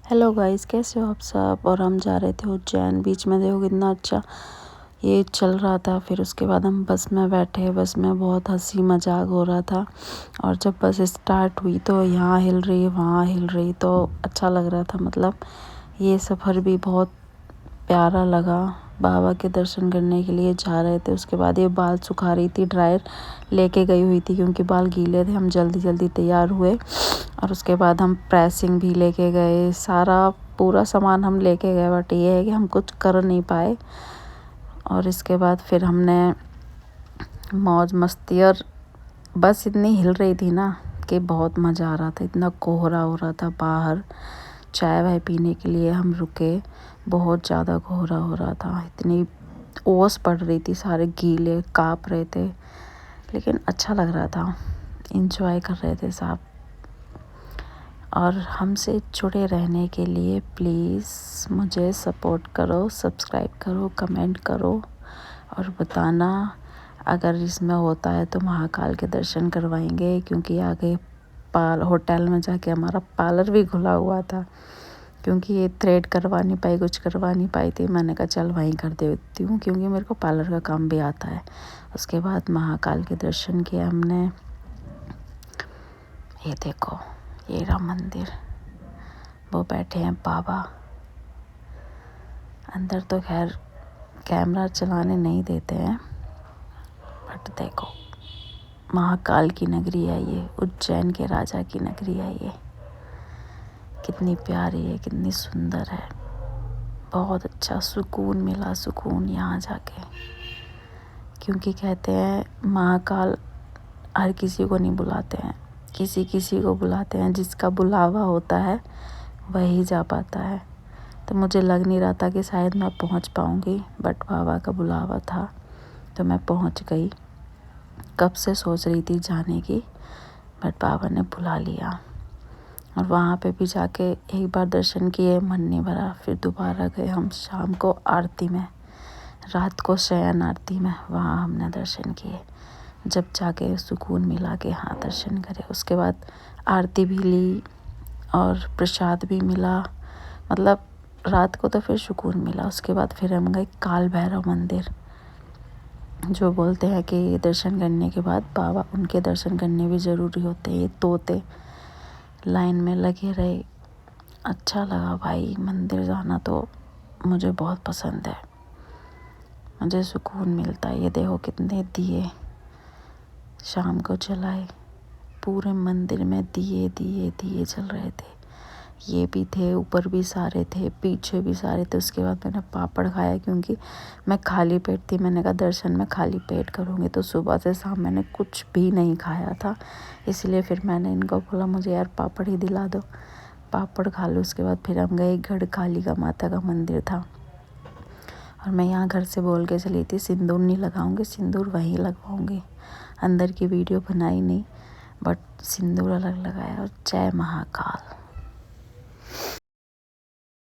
Hello guys, कैसे हो आप सब। और हम जा रहे थे उज्जैन। बीच में देखो कितना अच्छा ये चल रहा था। फिर उसके बाद हम बस में बैठे। बस में बहुत हंसी मजाक हो रहा था। और जब बस स्टार्ट हुई तो यहाँ हिल रही वहाँ हिल रही, तो अच्छा लग रहा था। मतलब ये सफ़र भी बहुत प्यारा लगा। बाबा के दर्शन करने के लिए जा रहे थे। उसके बाद ये बाल सुखा रही थी, ड्रायर लेके गई हुई थी क्योंकि बाल गीले थे। हम जल्दी जल्दी तैयार हुए और उसके बाद हम प्रेसिंग भी लेके गए। सारा पूरा सामान हम लेके गए, बट ये है कि हम कुछ कर नहीं पाए। और इसके बाद फिर हमने मौज मस्ती, और बस इतनी हिल रही थी ना कि बहुत मज़ा आ रहा था। इतना कोहरा हो रहा था बाहर। चाय वाय पीने के लिए हम रुके, बहुत ज़्यादा कोहरा हो रहा था। इतनी ओस पड़ रही थी, सारे गीले काँप रहे थे, लेकिन अच्छा लग रहा था। इंजॉय कर रहे थे सब। और हमसे जुड़े रहने के लिए प्लीज़ मुझे सपोर्ट करो, सब्सक्राइब करो, कमेंट करो और बताना अगर इसमें होता है तो महाकाल के दर्शन करवाएंगे। क्योंकि आगे होटल में जाके हमारा पार्लर भी खुला हुआ था, क्योंकि ये थ्रेड करवा नहीं पाई, कुछ करवा नहीं पाई थी। मैंने कहा चल वहीं कर देती हूँ, क्योंकि मेरे को पार्लर का काम भी आता है। उसके बाद महाकाल के दर्शन किए हमने। ये देखो, ये रहा मंदिर, वो बैठे हैं बाबा। अंदर तो खैर कैमरा चलाने नहीं देते हैं, बट देखो महाकाल की नगरी है ये, उज्जैन के राजा की नगरी है ये। कितनी प्यारी है, कितनी सुंदर है। बहुत अच्छा सुकून मिला, सुकून यहाँ जाके। क्योंकि कहते हैं महाकाल हर किसी को नहीं बुलाते हैं, किसी किसी को बुलाते हैं। जिसका बुलावा होता है वही जा पाता है। तो मुझे लग नहीं रहा था कि शायद मैं पहुंच पाऊंगी, बट बाबा का बुलावा था तो मैं पहुंच गई। कब से सोच रही थी जाने की, बट बाबा ने बुला लिया। और वहाँ पे भी जाके एक बार दर्शन किए, मन नहीं भरा। फिर दोबारा गए हम शाम को आरती में, रात को शयन आरती में, वहाँ हमने दर्शन किए। जब जाके सुकून मिला कि हाँ दर्शन करे। उसके बाद आरती भी ली और प्रसाद भी मिला। मतलब रात को तो फिर सुकून मिला। उसके बाद फिर हम गए काल भैरव मंदिर। जो बोलते हैं कि दर्शन करने के बाद बाबा, उनके दर्शन करने भी ज़रूरी होते हैं। ये तोते लाइन में लगे रहे। अच्छा लगा भाई, मंदिर जाना तो मुझे बहुत पसंद है। मुझे सुकून मिलता है। ये देखो कितने दिए शाम को जलाए। पूरे मंदिर में दिए दिए दिए जल रहे थे। ये भी थे, ऊपर भी सारे थे, पीछे भी सारे थे। उसके बाद मैंने पापड़ खाया, क्योंकि मैं खाली पेट थी। मैंने कहा दर्शन में खाली पेट करूँगी, तो सुबह से शाम मैंने कुछ भी नहीं खाया था। इसलिए फिर मैंने इनको बोला मुझे यार पापड़ ही दिला दो, पापड़ खा लो। उसके बाद फिर हम गए गढ़कालिका माता का मंदिर था। और मैं यहाँ घर से बोल के चली थी सिंदूर नहीं लगाऊंगी, सिंदूर वहीं लगवाऊंगी। अंदर की वीडियो बनाई नहीं, बट सिंदूर अलग लगाया। और जय महाकाल।